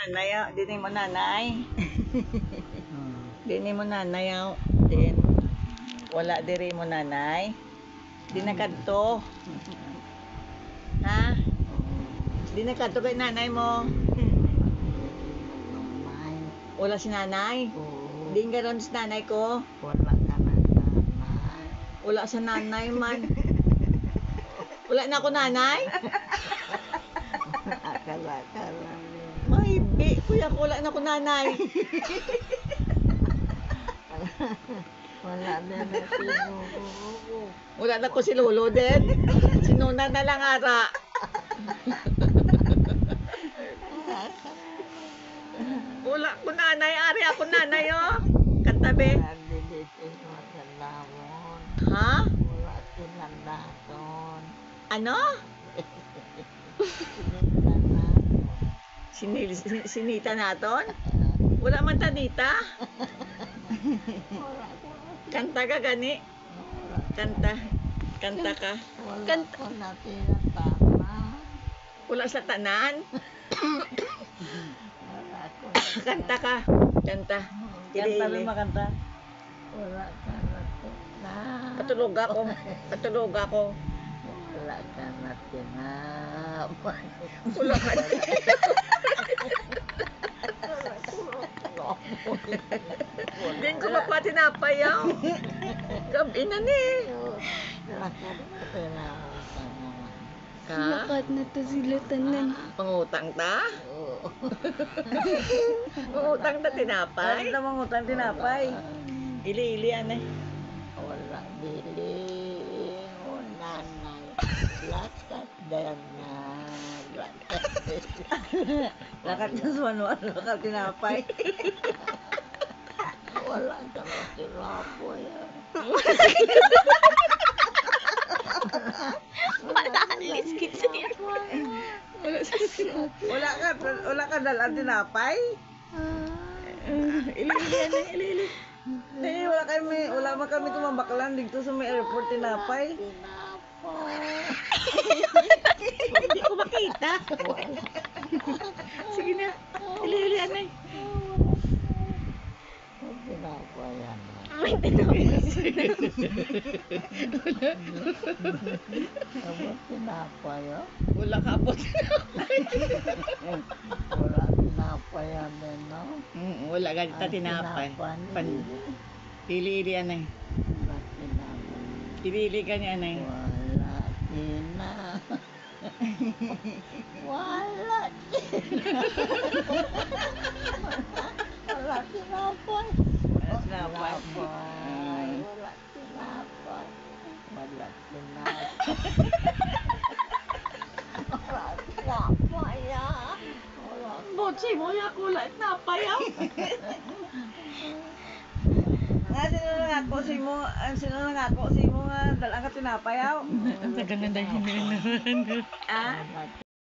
nanay, dini mo nanay. Dini mo nanay, din. Wala diri mo nanay. Di na kadto. Ha? Di na kadto kay nanay mo. Wala si nanay. Di nga ron si nanay ko. Wala ka na nanay. Wala sa nanay man. Wala na ako nanay. Akala ka lang. Maybe, kuya ko wala na ako nanay. Wala na na sinuko. Wala na ko si lolo din. Sinuna na lang ara. Wala ko nanay, ari ako nanay Katabi. Ha? Wala sinandaton. Ano? Sinita naton? Wala man tanita? Kanta ka gani? Kanta. Kanta ka. Wala ko na tinatama. Wala sa tanan? Wala ko Kanta ka. Kanta. Kanta Ili-ili. makanta. Wala ka na tinatama. Patulog ako. Patulog ako. Wala ka na tinatama. Wala ka na. Din ko makuha tinapayaw. Gabi na ni. Wala ka na tinatama. Ka? Lakat na to sila tanan. Pangutang ta? Pangutang ta tinapay? Ano namang utang tinapay? Ili-ili yan Wala bili. Wala na. Lakat na. Lakat na sa manual. Lakat tinapay. Wala ka na tinapoy. Patalis kita niya. Wala ka dalang tinapay? Ili-ili yan ili-ili. Wala man kami tumambaklan dito sa may airport tinapay. Hindi ko makita. Sige na. Ili-ili yan Tinapay yan. May tinapos. Tinapay yan. Wala ka po. Wala tinapay yan no? Wala ganita tinapay. Ili-ili yan Wala tinapay. Ili-ili ka niya Wala tina. Wala tina. Wala tinapay. Wala tinapay. Wala tinapay. Wala tinapay. Wala tinapay. Botsi mo ya kulay na payaw. Sino nangako si mo nga dalang ka tinapayaw? Ang taga na dahil Ah?